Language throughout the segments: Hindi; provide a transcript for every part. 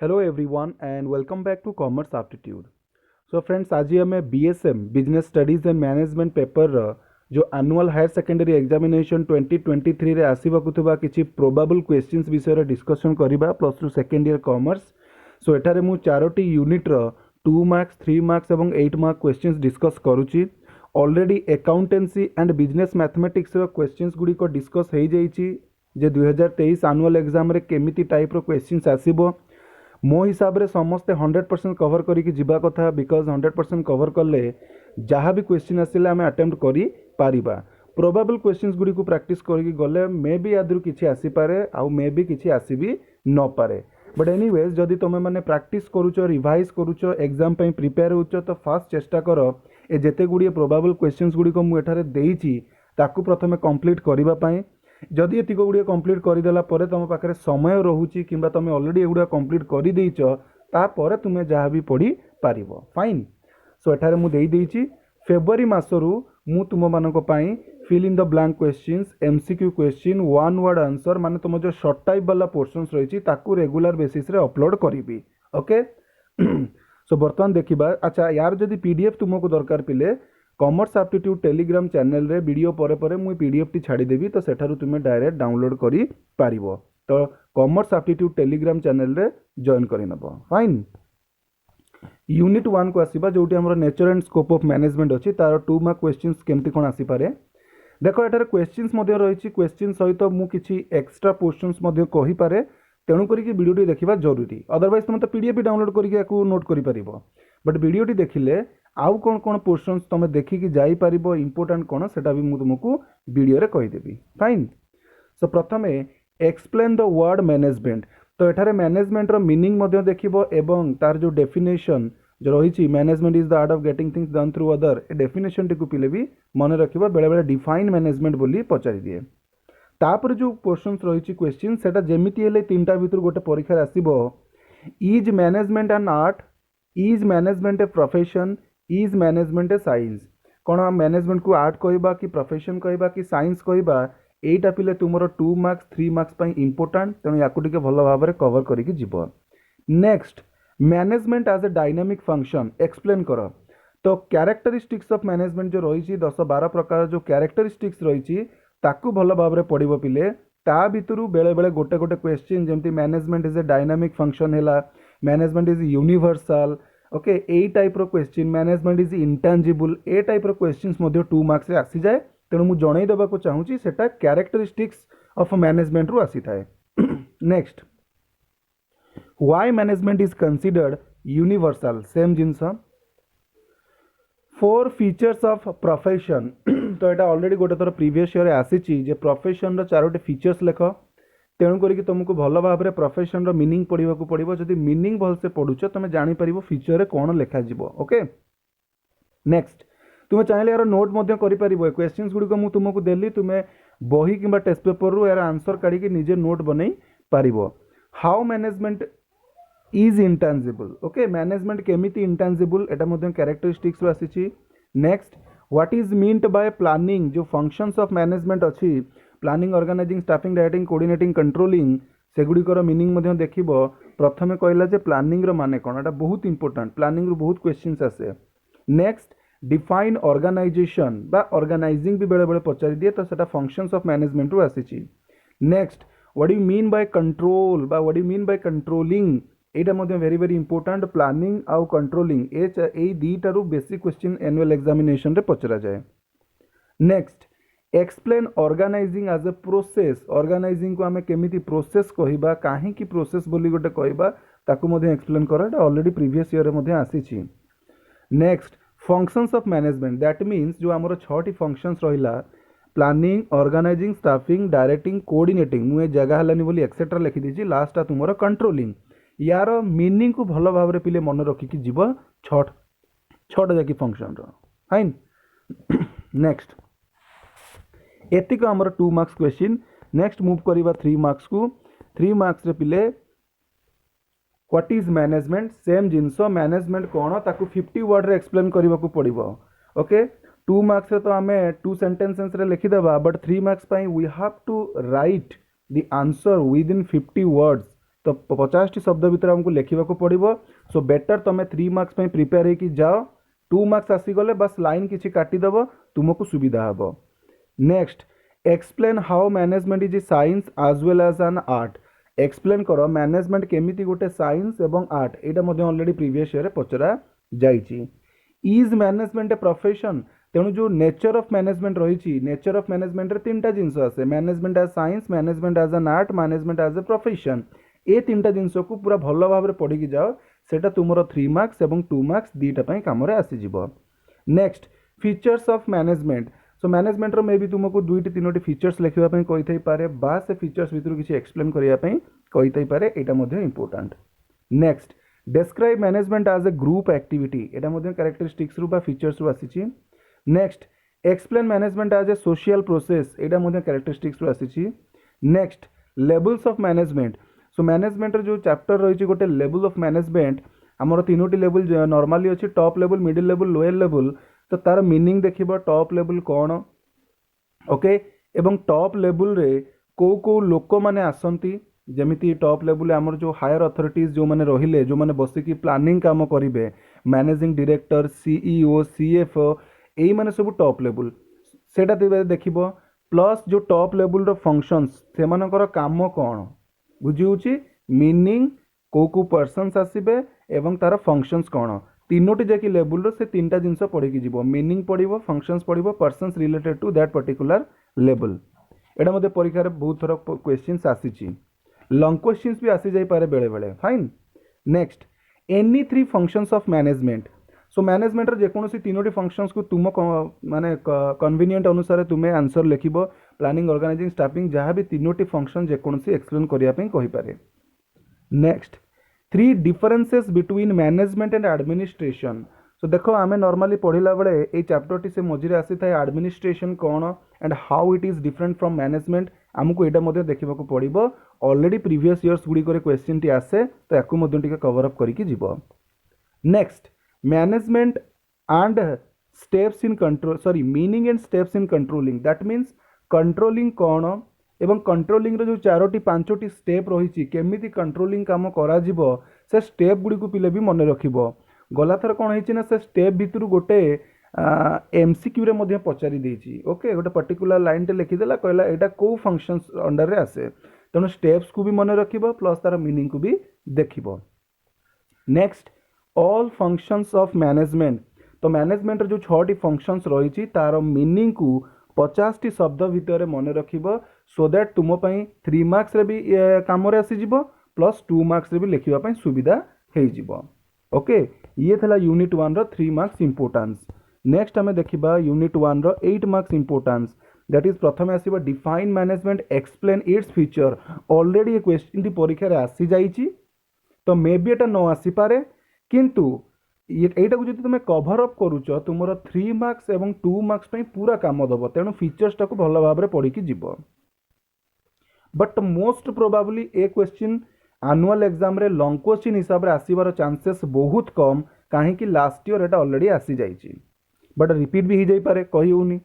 Hello everyone and welcome back to commerce aptitude. So friends, आज आम BSM business studies and management paper जो एनुअल हायर सेकेंडरी एग्जामिनेशन 2023 रे आसीबाकु थिबा किछि प्रोबेबल क्वेश्चंस विषय डिस्कशन करिबा plus two second year commerce. So एठारे मु चारोटी यूनिट रो 2 मार्क्स 3 मार्क्स एवं 8 मार्क क्वेश्चंस डिस्कस करूची। Already accountancy and business mathematics रो क्वेश्चंस गुडी को डिस्कस हो जाइछि जे 2023 एनुअल एग्जाम रे केमिति टाइप रो क्वेश्चंस आसीबो। मो हिसाब रे समस्ते 100% कवर करिकी जिबा कथा, बिकज 100% कवर कले जहाँ भी क्वेश्चन आसिले आम अटेम्प्ट करी पारिबा। प्रोबेबल क्वेश्चंस गुडी को प्रैक्टिस करिकी गले मे बी आदि किछि आसी पारे आउ मे बी किछि आसी भी न पारे। बट एनीवेज जदि तुम मैंने प्रैक्टिस करूच रिवाइज करूच एग्जाम पे प्रिपेयर होच तो फास्ट चेष्टा कर ए जेते गुडी प्रोबेबल क्वेश्चंस गुडी को मु एठारे देइछि ताकू प्रथमे कंप्लीट करिबा पई। जदि एतिक गुड़िया कंप्लीट करदेला परे तुम पाखे समय रोचे कि तुम ऑलरेडी एगुड़ा कंप्लीट कर देइछ तापर तुम जहाँ भी पढ़ी पार फाइन। सो एठारे मु देई देइछि फेब्रुआरी मासरू मु तुम मानक पई fill in the blank questions MCQ question one word answer माने तुम जो शॉर्ट टाइप वाला पोर्शंस रही ताकू रेगुलर बेसिस रे अपलोड करी। ओके सो बर्तमान देखिबा। अच्छा, यार जदि पीडीएफ तुमको दरकार पिले कॉमर्स एप्टीट्यूड टेलीग्राम चैनल रे वीडियो परे परे मुई पीडीएफ टी छाड़ी देबी तो सेठारु तुमे डायरेक्ट डाउनलोड करी पारिबो। तो कॉमर्स एप्टीट्यूड टेलीग्राम चैनल रे जॉइन करि नबो। फाइन। यूनिट 1 को आसीबा जोटी हमर nature and scope of management अछि तार 2 मार्क क्वेश्चंस केमति कोन आसी पारे। देखो एटार क्वेश्चंस मध्ये रहिछि, क्वेश्चन सहित मु किछि एक्स्ट्रा पोर्शंस मध्ये कहि पारे, तेणु करी कि वीडियो टी देखिबा जरूरी। अदरवाइज तुम तो पीडीएफ डाउनलोड करिके याकू नोट करि पारिबो, बट वीडियो टी देखिले आउ कौन कौन पोर्शंस तुम देखिकी जाई पारिबो इंपोर्टेंट कौन सेटा भी मु तुमको वीडियो रे कहि देबी। फाइन। सो प्रथमे एक्सप्लेन द वर्ड मैनेजमेंट। तो एठारे मैनेजमेंट रो मीनिंग मध्ये देखिबो एवं तार जो डेफिनेशन जो रहिछि management is the art of getting things done through other, ए डेफिनेशन टी को पिले भी मन रखिबो। बेले बेले डिफाइन मैनेजमेंट बोली पचारि दिए। तापर जो पोर्शंस रहिछि क्वेश्चन सेटा जेमिति हेले तीनटा भितर गोटे परीक्षा आसीबो। Is management an art, is management a profession, is management a science. कौन मैनेजमेंट को आर्ट कहबा कि प्रोफेशन कहबा कि साइंस कहबा, एटा पिले तुमरो 2 मार्क्स 3 मार्क्स पई इंपोर्टेंट, तेणु याकू टिके भलो भाव में कवर करिकी जिवो। Next, management as a dynamic function explain करो। तो कैरेक्टरिस्टिक्स ऑफ मैनेजमेंट जो रही 10-12 प्रकार जो कैरेक्टरिस्टिक्स रही ताकू भलो भाव में पढ़िबो पिले। ता भितरु बेले बेले गोटे गोटे क्वेश्चन जेमती management is a dynamic function हैला, मैनेजमेंट इज यूनिवर्सल, ओके ए टाइप रो क्वेश्चन, मैनेजमेंट इज इंटेंजिबल, ए टाइप रो क्वेश्चंस मध्ये 2 मार्क्स रे आसी जाए। तेणु मु जणै देबा को चाहूची सेटा कैरेक्टरिस्टिक्स ऑफ मैनेजमेंट रो आसी थाए। Next, why management is considered universal, same jeans. 4 features of profession. तो एटा ऑलरेडी गोटे थोर प्रीवियस ईयर आसीची जे प्रोफेशन रो 4टी फीचर्स लेख। तेणु करिक तुमको भल भाव में प्रोफेशन रो मीनिंग पढ़ा पड़ो। जदि मीनिंग भलसे पढ़ुच तुम जापर फ्यूचर रे कौन लेखा जीवो। ओके नेक्स्ट, तुम चाहिए यार नोट कर क्वेश्चंस गुड़िक मुझे तुमको देली, तुम्हें बही कि टेस्ट पेपर रू यार आंसर काढ़ी निजे नोट बन पार। How management is intangible. Okay, management केमिति इंटेंजिबल एटा कैरेक्टरिस्टिक्स आसी। Next, what is meant by planning, जो फंक्शंस ऑफ मैनेजमेंट अच्छी planning, organising, staffing, directing, coordinating, controlling, सेगुड़िकर मीनिंग मध्ये देखिबो। प्रथमे कहला जे प्लानिंग रो माने कोन, एटा बहुत इंपोर्टेंट, प्लानिंग रो बहुत क्वेश्चंस आसे। नेक्स्ट, डिफाइन ऑर्गेनाइजेशन बा ऑर्गेनाइजिंग भी बेले बेले पचारि दिए, तो सेटा फंक्शंस ऑफ मैनेजमेंट रो आसीची। Next, what do you mean by control बा what do you mean by controlling, एटा मध्ये वेरी वेरी इंपोर्टेंट। प्लानिंग आउ कंट्रोलिंग ए दीटारू बेसिक क्वेश्चन एनुअल एग्जामिनेशन रे पचरा जाए। Next, explain organising as a process. Organising को आम केमिति प्रोसेस कहबा, काहे की प्रोसेस बोली गोटे कहबा, ताकू मध्ये एक्सप्लेन करा। एटा ऑलरेडी प्रीवियस ईयर रे मध्ये आसीची। Next, functions of management, that means जो आमर 6टी फंक्शंस रहिला, planning, organising, staffing, directing, coordinating, मुझे जगह हलानी बोली एक्सेट्रा लिखि दीची। लास्ट आ तुमरो कंट्रोलिंग। यार मीनिंग को भलो भाव रे पिले मन रखिकी जीव 6टा जाकी फंक्शन रो। फाइन। नेक्स्ट, एतिक आमर 2 मार्क्स क्वेश्चन। नेक्स्ट मूव करिबा 3 मार्क्स को। 3 मार्क्स रे पिले what is management, same genus management कौन ताकू 50 वर्ड रे एक्सप्लेन करबा को पड़िबो। ओके, 2 मार्क्स रे तो आमे 2 सेंटेंसेस रे लिखि देबा, बट 3 मार्क्स पई we have to write the answer within 50 words. तो 50 शब्द भितर आमको लिखा पड़ो। सो बेटर तुम 3 मार्क्स प्रिपेयर होगी जाओ, 2 मार्क्स आसीगले बस लाइन किसी काटिदेव तुमको सुविधा हम। Next, explain how management is a science as well as an art. Explain करो मैनेजमेंट केमिति गोटे साइंस एवं आर्ट, यहाँ ऑलरेडी प्रीवियस ईयर पचरा जाइए। इज मैनेजमेंट ए प्रोफेशन, तेणु जो नेचर ऑफ मैनेजमेंट रही, नेचर ऑफ मैनेजमेंट तीन जिनस आसे, management as science, management as an art, management as a profession. ये तीन जिनस को पूरा भल भाव में पढ़ी जाओ, सेटा तुमर 3 मार्क्स और 2 मार्क्स दीटा कम आसीज। Next, features of management. So management मे भी तुमको 2-3 फीचर्स लिखापी कही पारे, बा से फीचर्स भितर किसी एक्सप्लेन करने कही पारे, यहाँ important. Next, describe management as a group activity, यहाँ कैरेक्टरिस्टिक्स रु फीचर्स रु आसी। Next, explain management as a social process, यहाँ कैरेक्टरिस्टिक्स रु आसी। Next, levels of management. So management जो चैप्टर रही गोटे लेवल ऑफ मैनेजमेंट, आमर 3टी लेवल नॉर्मली अच्छी, top level, middle level, lower level. तो तार मीनिंग देखिए टॉप लेवल कौन, ओके, एवं टॉप लेवल रे को लोक मैंने आसती, जमीती टॉप लेवल आमर जो हायर अथॉरिटीज जो मैंने रहिले, जो मैंने बसिकी प्लानिंग काम करेंगे, मैनेजिंग डायरेक्टर, सीईओ, सीएफओ, यही मैंने सब टॉप लेवल सेटा देख। प्लस जो टॉप लेवल रो फंक्शंस से मानकर काम कौन बुझी, मीनिंग को पर्सन्स आसबे एवं तार फंक्शंस कौन, तीनोटी जाकि लेवल से 3टा जिनस पढ़ी जीव, मीनिंग पढ़ो, फंक्शंस पढ़ो, persons related to that particular level. एटा मते परीक्षा बहुत थर क्वेश्चंस आसी, लॉन्ग क्वेश्चंस भी आसी जाई पारे बेले बेले, fine. Next, any 3 functions of management. So management रो जेकोसी 3टी फंक्शंस को तुम माने कन्वीनियंट अनुसार तुम्हें आंसर लिखिबो, प्लानिंग, ऑर्गेनाइजिंग, स्टाफिंग, जहाँ भी 3टी फंक्शन जेकोसी एक्सप्लेन करिया पई कहि पारे। Next, 3 differences between management and administration. So देखो आमे नॉर्मली पढ़िला बेले ए चैप्टर से मझिरे आसी था एडमिनिस्ट्रेशन कौन and how it is different from management, आमको यहाँ देखा पड़ो। ऑलरेडी प्रीवियस इयर्स गुड़िक क्वेश्चन टी आसे, तो या कवर अप करके जीव। Next, management and steps in control, sorry meaning and steps in controlling, that means controlling कौन एवं कंट्रोलिंग रो जो 4-5टी स्टेप रही, केमिति कंट्रोलिंग काम करा जीवो, से स्टेप गुड़ी को पिले भी मन रखिबो। गला थर कौन है ना, से स्टेप भितर गोटे एमसीक्यू रे मध्य पचारि देछि, ओके, गोटे पर्टिकुलर लाइन टे लिखिदेला, कहला एटा को फंक्शंस अंडर रे आसे, तेणु स्टेप्स को भी मन रखिबो प्लस तार मीनिंग को भी देखिबो। Next, all functions of management. तो मैनेजमेंट जो 6टी फंक्शंस रही, तार मीनिंग को 50टी शब्द भितर मन रखिबो, सो दैट तुम 3 मार्क्स रे भी काम आसीजिबो, प्लस 2 मार्क्स रे भी लिखिबा सुविधा हो जिवो, ओके। ये थला यूनिट 1 रो 3 मार्क्स इंपोर्टेंस। नेक्स्ट आमे देखिबा यूनिट 1 रो 8 मार्क्स इंपोर्टेंस, दैट इज प्रथम आसीबो define management, explain its feature. Already ये क्वेश्चन टी परीक्षा रे आसी जाईची, तो मे बी एटा न आसी पारे, किंतु এইটা को যদি তুমি कभर अप करूच तुम 3 मार्क्स एवं 2 मार्क्स पूरा काम दब, तेणु फीचर्स टाक भल भाव में पढ़ी जीव। बट मोस्ट प्रोबाबली ए क्वेश्चन आनुअल एग्जाम रे लॉन्ग क्वेश्चन हिसाब से आसबार चांसेस बहुत कम, कहीं लास्ट ईयर एटा ऑलरेडी आसी जाइए, बट रिपीट भी हो जाई पारे, कही होनी।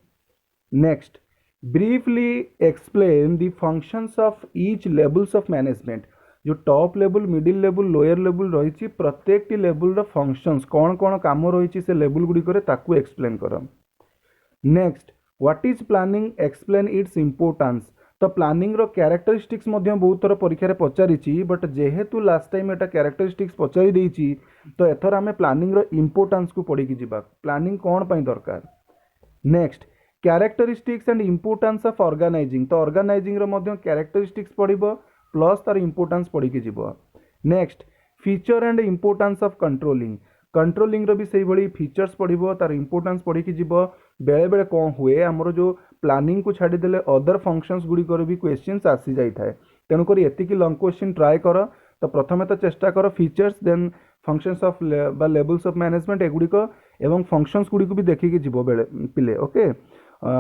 Next, briefly explain the functions of each levels of management. जो top level, middle level, lower level रही, प्रत्येक लेवल रो फंक्शंस कौन कौन काम रही से लेवल गुड़िक ताकू एक्सप्लेन कर। Next, what is planning, explain it's importance. तो प्लानिंग रो कैरेक्टरिस्टिक्स बहुत थर परीक्षा पचारि, बट जेहेतु लास्ट टाइम एटा कैरेक्टरिस्टिक्स पचारि देछि, तो एथर आमे प्लानिंग रो इंपोर्टेंस को पढ़ी जीवा, प्लानिंग कौन पाई दरकार। Next, characteristics and importance of organising. तो ऑर्गेनाइजिंग रो मध्य कैरेक्टरिस्टिक्स पढ़िबो प्लस तार इंपोर्टेंस पढ़ी जीव। Next, feature and importance of controlling. Controlling रो भी से भली फीचर्स पढ़िबो, तार इंपोर्टेंस पढ़ी जीव। बेले बेले कौन हुए आमर जो प्लानिंग को छाड़ीदेले अदर फंक्शंस गुड़िकर भी क्वेश्चंस आसी जाई थाए, तेणुकर एतिकी लॉन्ग क्वेश्चन ट्राए कर। तो प्रथमे तो चेष्टा कर features, then functions of levels of management एगुड़िक एवं फंक्शंस गुड़िक भी देखिए जीव बेले पिले, ओके।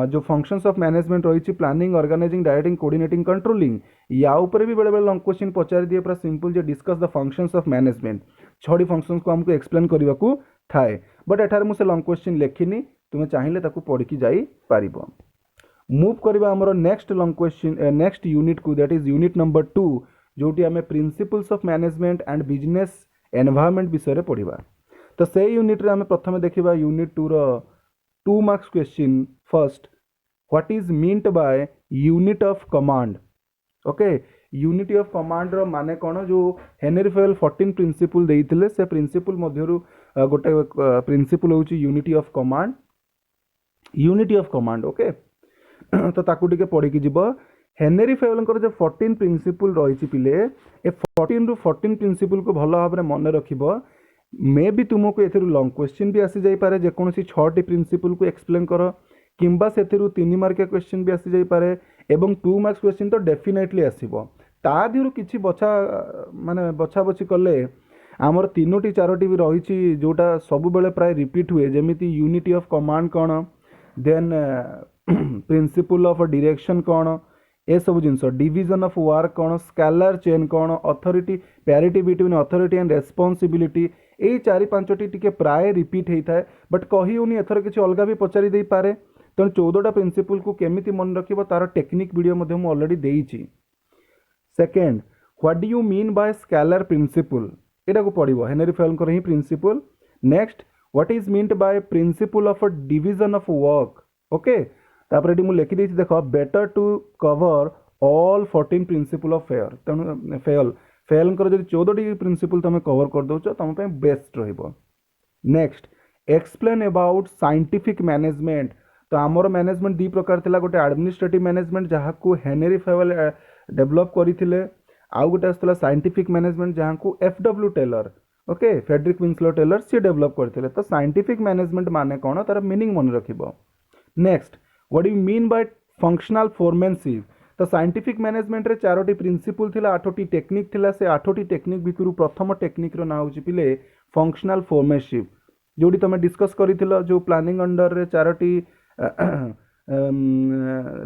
जो फंक्शंस ऑफ मैनेजमेंट रही, planning, organizing, directing, coordinating, controlling, या ऊपर भी बेले बेले लॉन्ग क्वेश्चन पचारि दिए, पूरा सिंपल जे discuss the functions of management. 6टी फंक्शंस को हमको एक्सप्लेन करने को थाए, बट एठार मुझे लॉन्ग क्वेश्चन लिखिनी, तुम्हें चाहिए ताकू पढ़ी जाई पारिबो। मूव करबा हमरो next long question, next unit को, दैट इज यूनिट नंबर 2, जोटी आम principles of management and business environment विषय पढ़ा। तो से यूनिट रे आम प्रथम देखा यूनिट 2 रो 2 marks question first what is meant by unit of command. Okay unity of command रो माने कौन जो हेनरी फेल 14 प्रिंसिपल देइथिले से प्रिंसिपल मध्यरु गोटे प्रिंसिपल होची unity of command. Unity of command okay तो ताकू टिके पढ़ी की जीव हेनरी फेवलकर जो 14 प्रिंसिपल रही पिले ए 14 रु 14 प्रिंसिपल को भल भाव मन रखिब मे भी तुमको ए लंग क्वेश्चन भी आसी जाई पारे जेकोसी 6टी प्रिंसिपल को एक्सप्लेन कर किंबा से 3 मार्किया क्वेश्चन भी आसी जाई पारे एवं 2 मार्क्स क्वेश्चन तो डेफिनेटली आसीबो ता दिहरु किछि बछा माने बछा बछि कले आमर 3टी 4टी भी रही जोटा सब बेले प्राय रिपीट हुए जेमिति यूनिटी ऑफ कमांड कौन देन प्रिंसिपल ऑफ डायरेक्शन कौन ए सब जिनस डिवीजन ऑफ वर्क कौन स्केलर चेन कौन authority parity between authority and responsibility यही 4-5टी टिके प्राय रिपीट होता है बट कही होनी एथर किसी अलग भी पचारि दे पारे तेणु 14टा प्रिंसिपल को केमिति मन रखिबो तार टेक्निक वीडियो मध्ये मु ऑलरेडी देइछि। Second what do you mean by scalar principle एटा को पढ़िबो हेनरी फेवलकर ही principle. Next what is meant by principle of division of work okay तापर एटी मु लिखि देछि देखो better to cover all 14 principle of Fayol तेणु फेवलकर जदि 14टी प्रिंसिपल तुम कवर कर दउछ तुम पे बेस्ट रहिबो। Next explain about scientific management तो आमर मैनेजमेंट दी प्रकार थिला गोटे एडमिनिस्ट्रेटिव मैनेजमेंट जहाँ को हेनरी फेवल डेवलप करथिले आउ गोटे आसला साइंटिफिक मैनेजमेंट जहाँ को F W Taylor okay Frederick Winslow Taylor सी डेवलप करथिले तो साइंटिफिक मैनेजमेंट माने कौन तार मीनिंग मन रखिबो। Next what you mean by functional foremanship तो साइंटिफिक मैनेजमेंट रे 4टी प्रिंसिपल थिला 8टी टेक्निक थिला से 8टी टेक्निक भितरु प्रथम टेक्निक रो ना होची पिले फंक्शनल फोरमैनशिप जोडी तमे डिस्कस करिथिलो जो प्लानिंग अंडर रे 4टी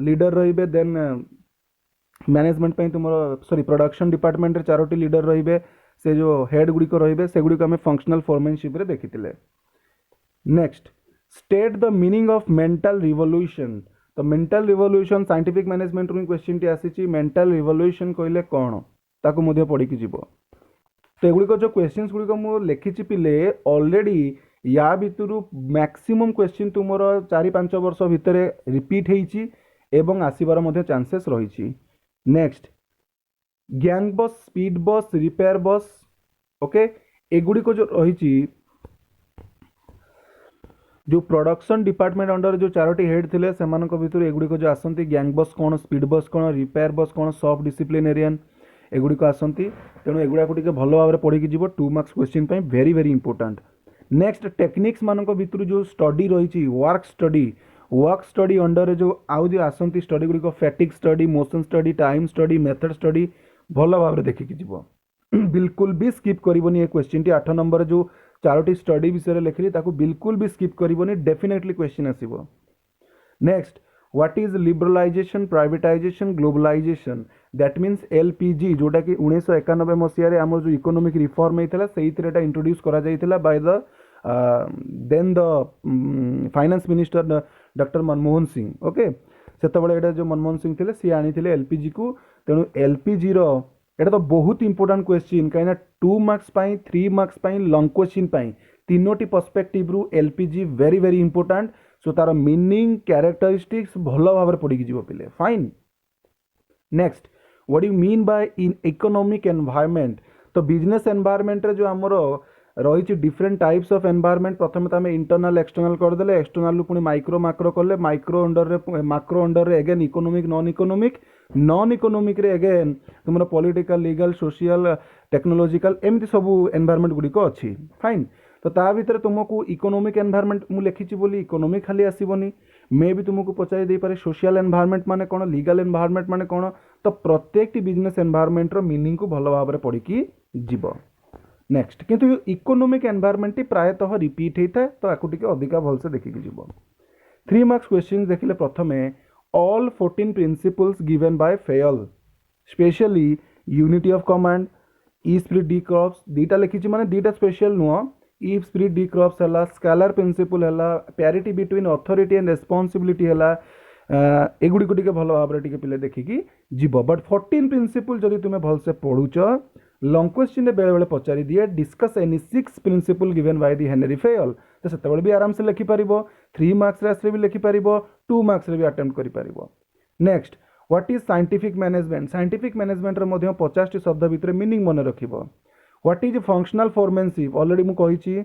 लीडर रहिबे देन मैनेजमेंट पे तुम सॉरी प्रोडक्शन डिपार्टमेंट रे 4टी लीडर रहिबे से जो हेड गुडी को रहिबे से गुडी को हमें फंक्शनल फोरमैनशिप रे देखिथिले। Next state the meaning of mental revolution तो मेंटल रिवोल्यूशन साइंटिफिक मैनेजमेंट रू क्वेश्चन टी आसीची मेंटल रिवोल्यूशन कहले कौन ताको मध्ये पढ़ी की जीवो तो एगुड़ी जो क्वेश्चंस गुड़ी मु लिखी पिले ऑलरेडी या भितर मैक्सिमम क्वेश्चन तुमर 4-5 वर्ष भितर रिपीट होइछि एवं आसीबार मध्ये चांसेस रही। नेक्स्ट गैंग बस स्पीड बस रिपेयर बस ओके एगुड़ी जो रही जो प्रोडक्शन डिपार्टमेंट अंडर जो 4टी हेड थिले सेमानक भितर एगुड़ी जो आसंती गैंग बस कौन स्पीड बस कौन रिपेयर बस कौन सब डिसिप्लिनेरियन एगुड़ी आसंती तेणु एगुड़ा को टिके भल भाव पढ़ी जीव 2 मार्क्स क्वेश्चन पे very very important. Next techniques मानक भितर जो स्टडी रही वर्क स्टडी अंडर जो आउ जो आसंती स्टडी गुड़ी fatigue study motion study time study method study भल भाव देखिकी जीव बिल्कुल भी स्किप करबनी ये क्वेश्चन टी 8 नंबर जो 4टी स्टडी विषय लिखली ताको बिल्कुल भी स्किप करबनी डेफिनेटली क्वेश्चन आसीबो। Next what is liberalization privatization globalization that means LPG जोटा कि 1991 मसीह आम जो इकोनॉमिक रिफॉर्म होता से इंट्रोड्यूस करा जाइथिला by the then the finance minister doctor Manmohan Singh okay से जो मनमोहन सिंह थे सी आनी एलपीजी को तेणु एलपीजी रो एटा तो बहुत इंपोर्टेंट क्वेश्चन कहीं 2 मार्क्स 3 मार्क्स लंग क्वेश्चन 3टी पर्सपेक्टिव रु LPG very very important so तार मीनिंग कैरेक्टरिस्टिक्स भल भाव पढ़ी जीव पिले fine. Next what you mean by in economic environment तो बिजनेस एनवायरनमेंट रे जो आमर रही डिफरेंट टाइप्स ऑफ एनवायरनमेंट प्रथम तो आम इंटरनल एक्सटर्नल करदे एक्सटर्नल पुणी माइक्रो माक्रो कले माइक्रो अंडर माक्रो अंडर रे अगेन इकोनॉमिक नॉन इकोनॉमिक रे अगेन तुम पॉलिटिकल लीगल सोशल टेक्नोलॉजिकल एमती सब एनवायरनमेंट गुड़िक अच्छी फाइन तो ता भीतर तुमको इकोनॉमिक एनवायरनमेंट मु लिखी बोली इकोनॉमिक खाली आसबनी मे भी तुमको पचारि दे पारे सोशल एनवायरनमेंट माने कौन लीगल एनवायरनमेंट माने कौन तो प्रत्येक बिजनेस एनवायरनमेंट रो मीनिंग को भल भाव पढ़ी की जीव। नेक्स्ट किंतु इकोनॉमिक एनवायरनमेंट प्रायतः रिपीट होता है तो आपको टिके अधिका भलसे देखिकी जीव। 3 मार्क्स क्वेश्चन देखिले प्रथमे all 14 principles given by Fayol especially unity of command esprit de corps दीटा लिखी माने दीटा स्पेशल नुह ई स्प्लिट डी क्रॉप्स है स्केलर प्रिंसिपल है parity between authority and responsibility है एगुड़ी को टिके भल भाव टिके पिले देखिकी जीव बट 14 प्रिंसिपल जदि तुम भलसे पढ़ुच लंग क्वेश्चन बेले बेले पचारि दिए discuss any 6 principle given by the Henry Fayol तो सेतबेले भी आराम से लिखि पारिबो 3 मार्क्स रे आसले भी लिखि पारिबो 2 मार्क्स रे भी अटेम्प्ट करि पारिबो। Next what is scientific management रे मध्य 50 टी शब्द भितर मीनिंग मन रखिबो। What is functional foremanship already मु कहिछि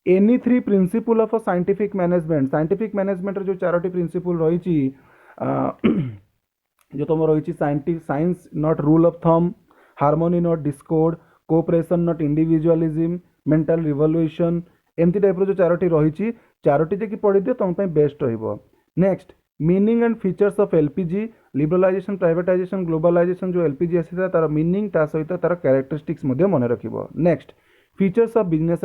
any 3 principle of scientific management रे जो 4टी प्रिंसिपल रहिछि जो तुम रही science not rule of thumb harmony not discord cooperation not individualism mental revolution एमती टाइप जो 4टी रही 4टी जे कि पढ़ी दियो तुम बेस्ट रहिबो। Next meaning and features of LPG liberalization privatization globalization जो एलपीजी आसी तार मीनिंग ता सहित तार कैरेक्टरिस्टिक्स मध्ये मन रखिबो। Next features of business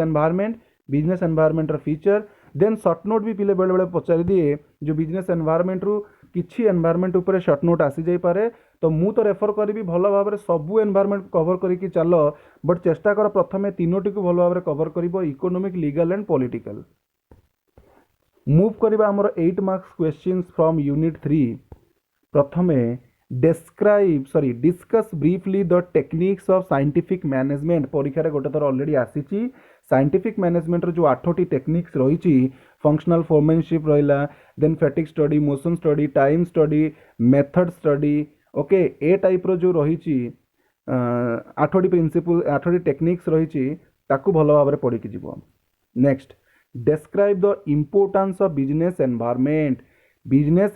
environment रो फीचर देन शॉर्ट नोट भी पिले बेले बेले पचारि दिए जो बिजनेस एनवायरनमेंट रु किछि एनवायरनमेंट ऊपर शॉर्ट नोट आसी जाई पारे तो मु तो रेफर करी भल भाव में सबू एनवायरनमेंट कवर करिकी चल बट चेष्टा कर प्रथमे 3टी को भल भाव में कवर करिबो economic legal and political. Move करिबा हमर 8 मार्क्स क्वेश्चंस फ्रॉम यूनिट 3 प्रथमे discuss briefly the techniques of scientific management परीक्षा रे गोटे थर ऑलरेडी आसीची साइंटिफिक मैनेजमेंट रो जो 8टी टेक्निक्स रही फंक्शनल फोरमेनशिप रहिला then fatigue study motion study time study method study okay ए टाइप रो जो रही 8टी प्रिंसिपल 8टी टेक्निक्स रही ताकू भल भाव में पढ़ी जीव। Next describe the importance of business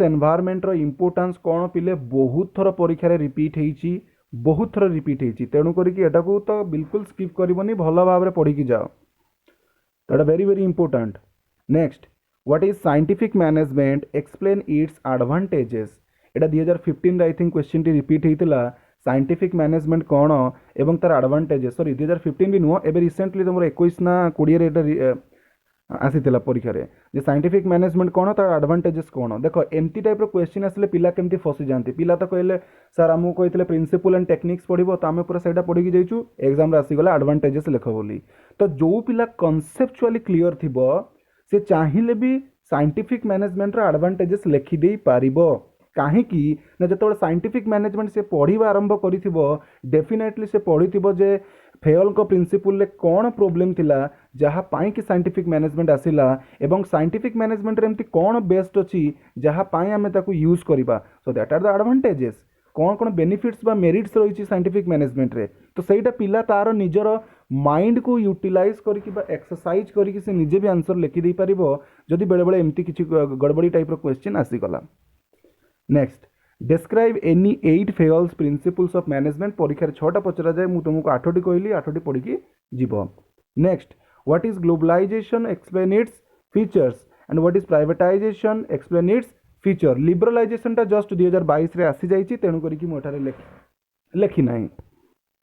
environment रो इम्पोर्टेंस कौन पिले बहुत थर परीक्षा रे रिपीट होईची बहुत थर रिपीट होईची तेणु करिकी एटा को तो बिल्कुल स्किप करिवनी भल भाव में पढ़ी जाओ that very very important. Next what is scientific management explain its advantages एटा 2015 आई थिंक क्वेश्चन टी रिपीट होइतिला साइंटिफिक मैनेजमेंट कौन एवं तार एडवांटेजेस सॉरी 2015 भी नुह एबे रिसेंटली तुम 21 ना 20 रे एटा आसीतिला परीक्षा रे जे साइंटिफिक मैनेजमेंट कौन तार एडवांटेजेस कौन देखो एमती टाइप रो क्वेश्चन आसले पिला केमती फसी जानती पिला तो कहले सर हमको कहितले प्रिंसिपल एंड टेक्निक्स पढ़िबो तो आमे पूरा सेटा पढ़ी कि जाइछु एग्जाम रे आसी गला एडवांटेजेस लेखो बोली तो जो पिला कॉन्सेप्चुअली क्लियर थिबो से चाहिए भी साइंटिफिक मैनेजमेंट रो एडवांटेजेस लिखि दे पारिबो काहेकि ना जतबे साइंटिफिक मैनेजमेंट से पढ़िबा आरंभ करिथिबो डेफिनेटली से पढ़िथिबो जे फेयल को प्रिंसिपल ले कौन प्रोब्लेम थिला जहाँ पाई कि साइंटिफिक मैनेजमेंट आसिला एवं साइंटिफिक मैनेजमेंट रे एमती कौन बेस्ट अछि जहाँ पाई आमे ताकू यूज करिबा so that are the advantages कौन कौन बेनिफिट्स बा मेरिट्स रही साइंटिफिक मैनेजमेंट रे तो सेटा पिला तार निजर माइंड को यूटिलाइज करके बा एक्सरसाइज करके से निजे भी आंसर लिखि दे पारिबो जदि बेले बेले एमती किछि गड़बड़ी टाइप रो क्वेश्चन आसी गला। Next describe any 8 Fayol's principles of management परीक्षा 6टा पचरा जाए मु तुमको 8टी कहली 8टी पढ़ी की जीव। Next what is globalization explain its features and what is privatization explain its feature liberalization टा जस्ट 2022 रे आसी जाइछि तेणु करी कि मोठारे लेखि नाही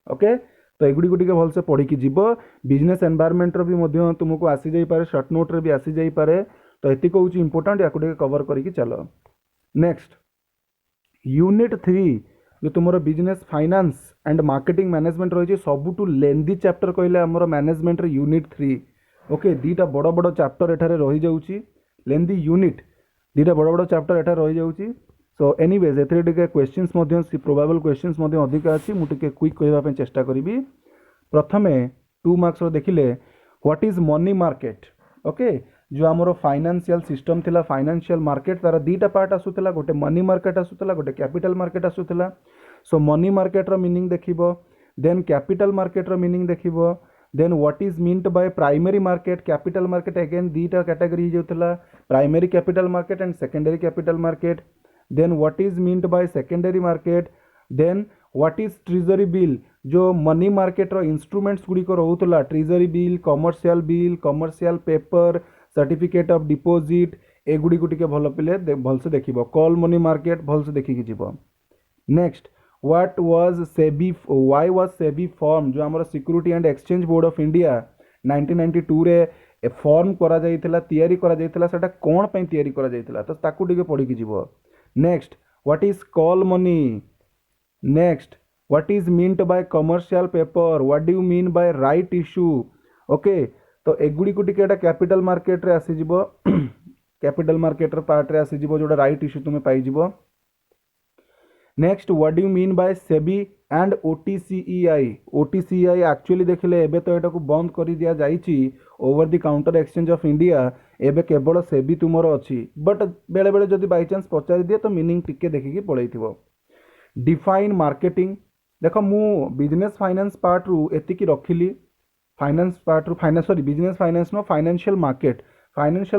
ओके तो एगुडी गुडी के भल से पढ़ी की जीव। बिजनेस एनवायरनमेंट रो भी मध्य तुमको आसी जाई पारे शॉर्ट नोट रे भी आसी जाई पारे तो एति कहूँ इंपोर्टेंट या कवर करी चलो। नेक्स्ट यूनिट 3 जो तुम business finance and marketing management रही सबुठू लेंदी चैप्टर कहले आमर मैनेजमेंट रे यूनिट 3 ओके दीटा बड़ बड़ चैप्टर एठारे रही जाउची लेंदी यूनिट दीटा बड़ बड़ चैप्टर एठारे रही जाउची सो एनीवेज एथरे टिके क्वेश्चंस मध्य प्रोबेबल क्वेश्चंस मध्य अधिक अछि मु टिके क्विक कहबा पे चेष्टा करिबी। प्रथमे 2 मार्क्स रो देखिले what is money market okay जो आमर फाइनेंशियल सिस्टम थिला फाइनेंशियल मार्केट तार दीटा पार्ट आसुतला गोटे मनी मार्केट आसुतला गोटे कैपिटल मार्केट आसुतला सो मनी मार्केट रो मीनिंग देखिबो देन कैपिटल मार्केट रो मीनिंग देखिबो then what is meant by primary market capital market again दीटा कैटेगरी होतला primary capital market and secondary capital market then what is meant by secondary market then what is treasury bill जो मनी मार्केट रो इंस्ट्रूमेंट्स गुडी को रहउतला treasury bill commercial paper certificate of deposit एगुड़ी को टिके भल पिले भलसे देखिबो कॉल मनी मार्केट भलसे देखिकी जीवो। Next what was SEBI why was SEBI form जो हमर security and exchange board of India 1992 रे ए फॉर्म करा जाइतिला तयारी करा जाइतिला सेटा कोन पई तयारी करा जाइतिला तो ताकू टिके पढी की जीवो। Next what is call money next what is meant bye commercial paper what do you mean bye right issue okay तो एगुड़ी को टिके कैपिटल मार्केट रे आसी जीवो कैपिटल मार्केटर पार्ट रे आसीजिवो जोटा राइट इश्यू तुमे पाइजिवो। Next what do you mean by SEBI and OTCEI. OTCEI actually देखिले एबे तो एटा को बंद कर दिया जाइछि over the counter exchange of India. एबे केवल सेबी तुमर अछि बट बेले बेले जदि बाय चांस पचारि दिए तो मीनिंग टिके देखिकी पळैथिवो। डिफाइन मार्केटिंग देख मु बिजनेस फाइनेंस पार्ट रु एतिकी रखिली फाइनेंस पार्ट रु finance sorry business finance no financial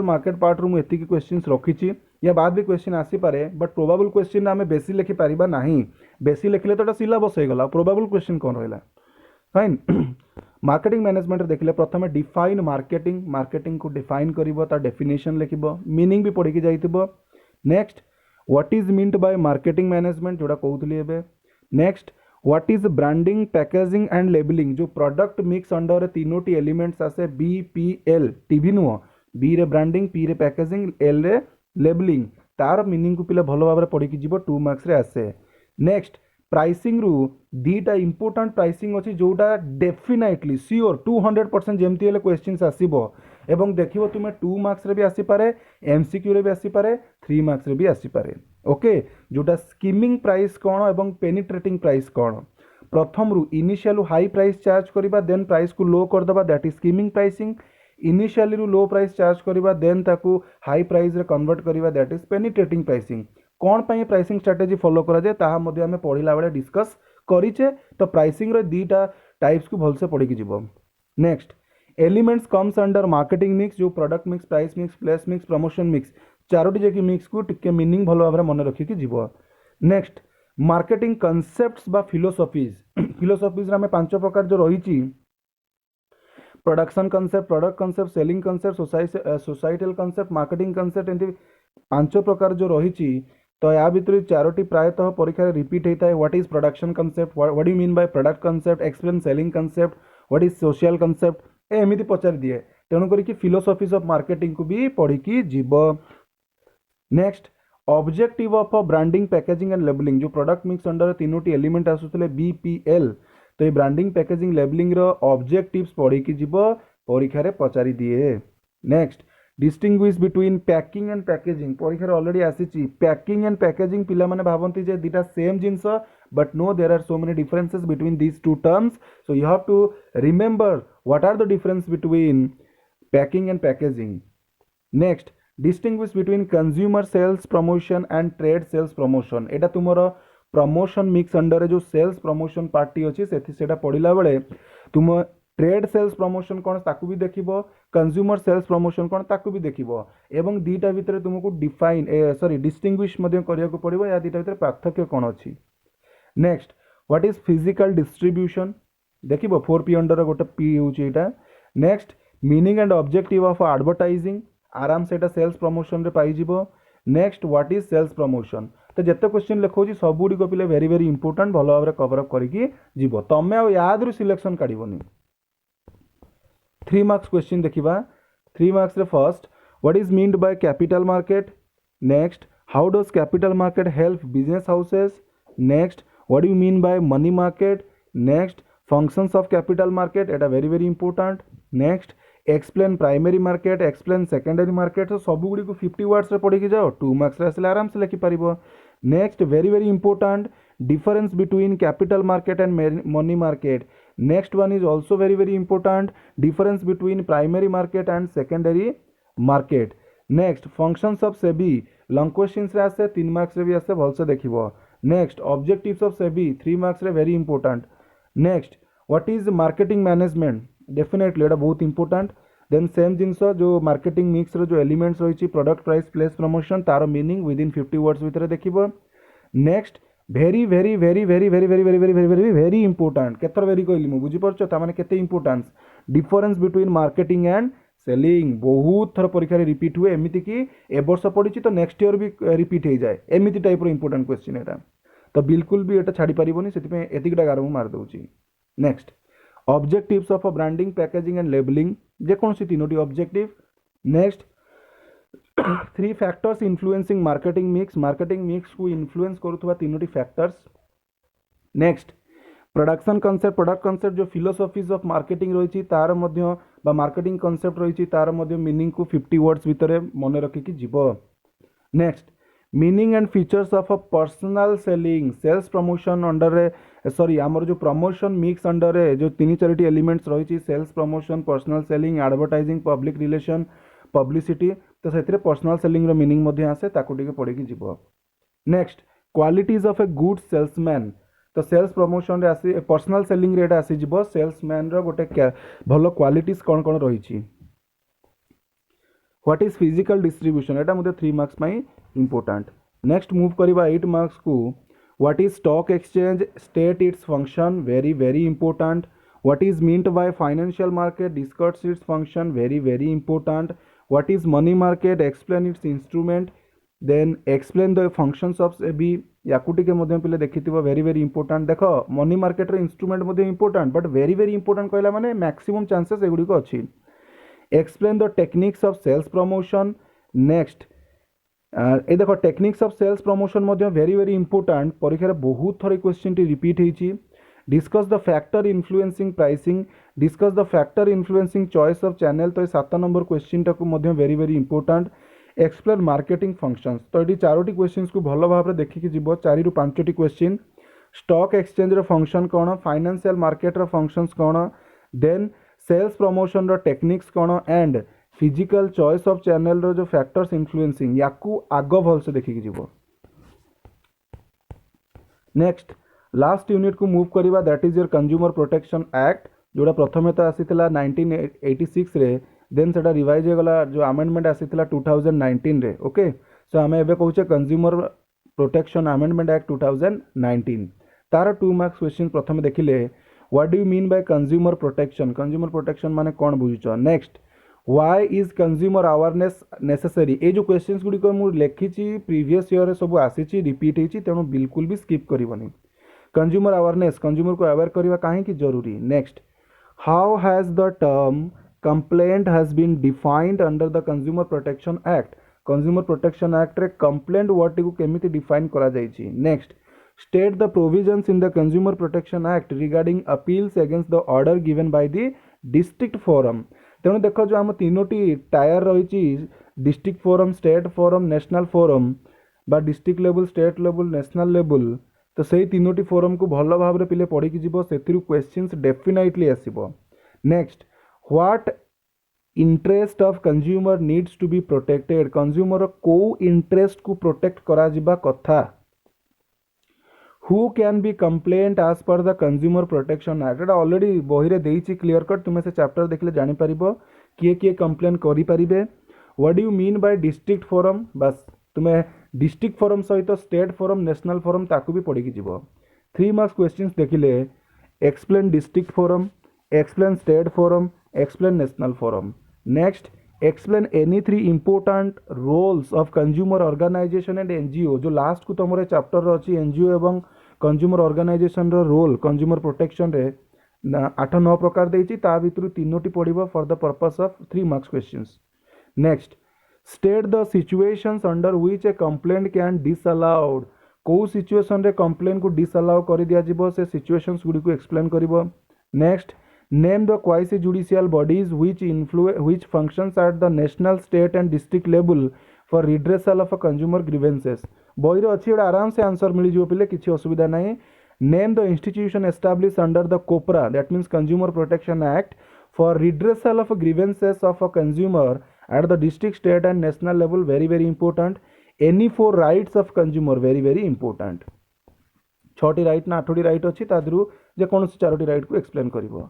market part रु मु एतिकी क्वेश्चंस रखिछि। या बाद भी क्वेश्चन आसी पारे बट प्रोबेबल क्वेश्चन आमे बेसी लिखि पारिबा नाही। बेसी लिखले तो सिलेबस हो गला प्रोबेबल क्वेश्चन कौन रहिला फाइन। मार्केटिंग मैनेजमेंट देखिले प्रथम डिफाइन मार्केटिंग को डिफाइन करिवो ता डेफिनेशन लिखिबो मीनिंग भी पढ़ी जाइतिबो। Next what is meant by marketing management जोड़ा कहउतली एबे। Next what is branding packaging and labelling जो प्रोडक्ट मिक्स अंडर तीनोटी एलिमेंट्स आसे BPL टीवी नुह बी रे ब्रांडिंग पी रे पैकेजिंग एल रे लेबलिंग तार मीनिंग को पिला भल भाव पढ़ी जीव 2 मार्क्स रे आसे। नेक्स्ट प्राइसिंग रु दीटा इंपोर्टेंट प्राइसिंग अच्छी जोटा डेफिनेटली सियोर 200% जमती हेले क्वेश्चंस आसीबो एवं देखिबो तुमे 2 मार्क्स रे भी आसी पारे MCQ रे भी आसी पारे 3 मार्क्स रे भी आसी पारे। ओके जोटा स्कीमिंग प्राइस कौन एवं पेनिट्रेटिंग प्राइस कौन। प्रथम रु इनिशियल हाई प्राइस चार्ज करिबा देन प्राइस को लो कर दबा that is skimming pricing. Initially रु लो प्राइस चार्ज करिबा देन ताकू हाई प्राइस रे कन्वर्ट करिबा दैट इज पेनिट्रेटिंग प्राइसिंग। कौन पाई प्राइसिंग स्ट्रेटेजी फॉलो करा जाए ताहा मध्ये हमें पढ़िला बेले डिस्कस करिचे तो प्राइसिंग रे दीटा टाइप्स को भलसे पढ़ी की जीवो। Next elements comes under marketing mix जो product mix price mix place mix promotion mix चारोटी जेकी मिक्स को टिके मीनिंग भलो भाबरे मन रखी की जीवो। नेक्स्ट मार्केटिंग कॉन्सेप्ट्स बा फिलोसफीज फिलोसफीज रे हमें 5 प्रकार जो रहिची production concept product concept selling concept societal concept marketing concept एंती 5 प्रकार जो रहिची तो या भितर चारोटी प्रायतः परीक्षा रिपीट होता है। What is production concept what do you mean by product concept explain selling concept what is social concept एमती पचार दिए तेणु करी फिलोसफीज ऑफ मार्केटिंग को भी पढ़ी जीव। Next objective of branding packaging and labelling जो प्रोडक्ट मिक्स अंडर तीनोटी एलिमेंट आसुतले BPL तो ये ब्रांडिंग पैकेजिंग लेबलिंग रो ऑब्जेक्टिव्स पढ़ी जीव परीक्षा रे पचारि दिए। Next distinguish between packing and packaging परीक्षा ऑलरेडी आसी पैकिंग एंड पैकेजिंग पिला माने भावंती जे दिटा same things but no there are so many differences between these two terms so you have to remember what are the difference between packing and packaging. Next distinguish between consumer sales promotion and trade sales promotion एटा तुमरो प्रमोशन मिक्स अंडर जो सेल्स प्रमोशन पार्टी अच्छी से पढ़ला बेले तुम ट्रेड सेल्स प्रमोशन कौन ताकू भी देखिबो कंज्यूमर सेल्स प्रमोशन कौन ताकू भी देखिबो एवं दीटा भितर तुमको डिफाइन सॉरी डिस्टिंग्विश मध्य करिया को पड़िबो या दीटा भितर पार्थक्य कौन अछि। Next what is physical distribution देखिबो 4P अंडर गोटे P होची एटा। Next meaning and objective of advertising आराम से एटा सेल्स प्रमोशन रे पाई जिवो। Next what is sales promotion तो जिते क्वेश्चन लिखोची सब गुडी को पिले वेरी वेरी इंपोर्टेंट भलो भाबरे कवर अप करिकी जीवो तमे आ याद रु सिलेक्शन काढिबोनी। 3 मार्क्स क्वेश्चन देखिबा 3 मार्क्स रे first what is meant by capital market. Next how does capital market help business houses. Next what do you mean by money market. Next functions of capital market एटा very very important. Next explain primary market explain secondary market सब गुडी को 50 वर्ड्स रे पढ़ी की जाओ 2 मार्क्स रे आसले आराम से लिखि परिबो। Next very very important difference between capital market and money market. Next one is also very very important difference between primary market and secondary market. Next functions of SEBI long questions रे आसे 3 मार्क्स रे भी आसे भलसे देखिबो। Next objectives of SEBI 3 marks रे very important. Next what is marketing management definitely एटा बहुत इंपोर्टेंट। देन सेम जिनस जो मार्केटिंग मिक्स रो जो एलिमेंट्स रही प्रोडक्ट प्राइस प्लेस प्रमोशन तार मीनिंग विदिन 50 वर्ड्स भितर देखिबो। Next very very very very very very very very very very very important केतर वेरी कहली मु बुझी परछ ता माने केते importance difference between marketing and selling बहुत थर परीक्षा रे रिपीट हुए एमिति कि ए वर्ष पढ़ी तो नेक्स्ट ईयर भी रिपीट हो जाए एमिति टाइप रो इंपोर्टेंट क्वेश्चन एटा तो बिल्कुल भी एटा छाड़ी परिबोनी सेति पे एतिकटा गार मु मार दउची। Next objectives of branding packaging and labelling जे कौन सी तीनोटी objective. Next 3 factors influencing marketing mix को इन्फ्लुएंस करुवा तीनोटी factors. Next production concept product concept जो फिलोसॉफीज ऑफ मार्केटिंग रही तार मध्य बा मार्केटिंग कॉन्सेप्ट रही तार मध्य मीनिंग को 50 वर्ड्स भितर मन रखिकी जीव। Next meaning and features of a personal selling sales promotion under sorry आमर जो प्रमोशन मिक्स अंडर जो तीन चार एलिमेंट्स रही sales promotion personal selling advertising public relation publicity तो से पर्सनल सेलिंग मीनिंग आसे ताकू टिके पढ़ी जीव। Next qualities of a good salesman तो सेल्स प्रमोशन रे आसी पर्सनल सेलिंग रे आसी जीव सेल्समैन रो गोटे भलो क्वालिटीज कौन कौन रही। व्हाट इज फिजिकल डिस्ट्रीब्यूशन एटा मुझे 3 मार्क्स पाई इंपोर्टेंट। नेक्स्ट मूव करवा 8 मार्क्स को what is stock exchange state its function very very important. What is meant by financial market discuss its function very very important. What is money market explain its instrument then explain the functions of SEBI याकू टिके पे देखि वेरी वेरी इंपोर्टेंट। देख money market instrument important but very very important कहला माने मैक्सिमम चांसेस एगुड़िक अच्छी। Explain the techniques of sales promotion. Next ए देख techniques of sales promotion very very important परीक्षा बहुत थर क्वेश्चन टी रिपीट होती। Discuss the factor influencing pricing discuss the factor influencing choice of channel तो 7 नंबर क्वेश्चन टाक very very important. Explain marketing functions तो ये 4टी क्वेश्चन को भल भाव देखिकी जीव 4 ରୁ 5ଟି क्वेश्चन। स्टॉक एक्सचेंज रो फंक्शन कौन फाइनेंशियल मार्केट रो फंक्शंस कौन देन सेल्स प्रमोशन रो टेक्निक्स कौन and physical choice of channel रो जो फैक्टर्स इन्फ्लुएंसिंग याकू आग भल से देखिकी जीव। नेक्स्ट लास्ट यूनिट को मूव करवा that is your consumer protection act जोड़ा प्रथमे तो आसीथिला 1986 रे देन सेटा रिवाइज हो गला जो अमेंडमेंट आसीथिला 2019 रे। ओके सो आमे एबे कहूचे कंज्यूमर प्रोटेक्शन अमेंडमेंट एक्ट 2019 तार 2 मार्क्स क्वेश्चन प्रथमे देखिले what do you mean by consumer protection माने कौन बुझुछ। Next why is consumer awareness necessary ए जो क्वेश्चंस गुडी को मु लेखिची प्रीवियस ईयर रे सब आसीची रिपीट हेची तेणु बिल्कुल भी स्किप करिवनी। कंज्यूमर अवेयरनेस कंज्यूमर को अवेयर करवा काहे की जरूरी। Next how has the term complaint has been defined under the consumer protection act consumer protection act रे कंप्लेंट वर्ड को केमिति डिफाइन करा जायछि। Next state the provisions in the consumer protection act regarding appeals against the order given by the district forum तेणु देख जो आम 3टी टायर रही district forum state forum national forum बा district level state level national level तो से 3टी फोरम को भल भाव पिले पढ़ी जीव से क्वेश्चंस डेफिनेटली आसीबो। Next what interest of consumer needs to be protected consumer को इंटरेस्ट को प्रोटेक्ट करा जिबा कथा। Who can be complaint as per the consumer protection act एटा ऑलरेडी बही रे देइछि क्लियर कट तुमे से चैप्टर देखले जानि परिबो किए किए कंप्लेन करि परिबे। What do you mean by district forum बस तुमे डिस्ट्रिक्ट फोरम सहित स्टेट फोरम नेशनल फोरम ताकू भी पढ़ी जीव। 3 मार्क्स क्वेश्चंस देखिले explain district forum explain state forum explain national forum. Next explain any 3 important roles of consumer organisation and NGO जो लास्ट को तुम चैप्टर अच्छी एनजीओ एवं consumer organisation role consumer protection रे 8-9 प्रकार देइछि ता भितरु 3टी पढ़िबो for the purpose of 3 marks questions. Next state the situations under which a complaint can disallowed को सिचुएशन रे कंप्लेंट को डिसअलाउ कर दिया जिवो से सिचुएशंस गुडी को एक्सप्लेन करिवो। Next name the quasi judicial bodies which functions at the national state and district level for redressal of a consumer grievances बही अच्छी गोटे आराम से आंसर मिल जाव पिले किसी असुविधा नहीं। Name the institution establish under the COPRA that means consumer protection act for redressal of grievances of a consumer at the district state and national level very very important। any 4 rights of consumer very very important 6टी राइट ना 8टी राइट अच्छी तादरू जे कौन 4टी राइट को एक्सप्लेन करिवो।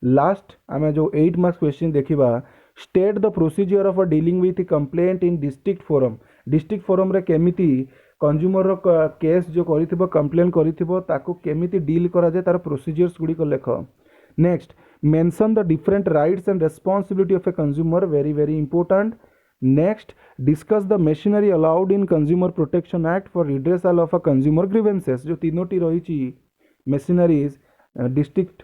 लास्ट आम जो 8 मार्क्स क्वेश्चन देखा state the procedure of dealing with complaint in district forum रे केमिति कंज्यूमर केस जो करिथिबो कंप्लेन करिथिबो ताको केमिति डील करा जाय तार प्रोसीजर्स गुडी को लेख। Next mention the different rights and responsibility of a consumer very very important। Next discuss the machinery allowed in consumer protection act for redressal of a consumer grievances जो 3टी रही machineries district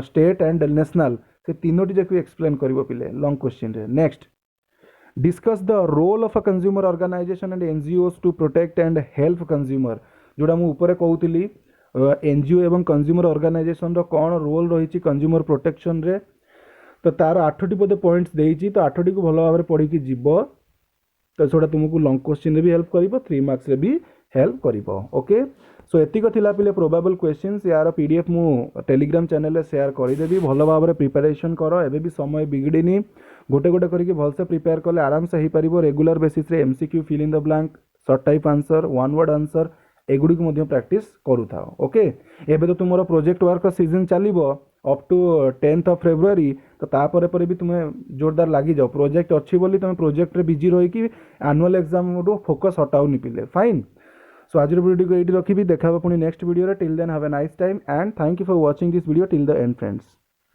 state and national से 3टी जाक एक्सप्लेन करिवो पिले लॉन्ग क्वेश्चन रे। Next discuss the role of a consumer organisation and NGOs to protect and help consumer जोड़ा मु ऊपर कहूली एनजीओ एवं कंज्यूमर ऑर्गेनाइजेशन रो कौन रोल रही कंज्यूमर प्रोटेक्शन रे। तो तार 8टी बोधे पॉइंट्स देइछि, तो 8टी को भल भाव पढ़ी जीव, तो सेटा तुमको लॉन्ग क्वेश्चन भी हेल्प करिवो, 3 मार्क्स रे भी हेल्प करिवो। ओके, सो एतिक थिला पिले प्रोबेबल क्वेश्चंस, यार पीडीएफ मु टेलीग्राम चैनल रे शेयर करदेवी, भल भाव में प्रिपरेशन कर, एबे भी समय बिगड़नी, गोटे गोटे करके भलसे प्रिपेयर कले आराम से हो पार। रेगुलर बेसिस रे MCQ, fill in the blank, short type answer, one word answer, एगुड़ी को प्रैक्टिस करूथाओ। ओके, एबे तो तुम प्रोजेक्ट वर्क सीजन चलो up to 10th of February, तो तापर पर भी तुम्हें जोरदार लगी जाओ, प्रोजेक्ट अच्छी बोली तुम प्रोजेक्ट रे बिजी रही एनुअल एग्जाम रो फोकस हटाओनी पिले। फाइन, सो आज वीडियो को ये रखी, देखा पुणी next video. Till then have a nice time and thank you for watching this video till the end friends.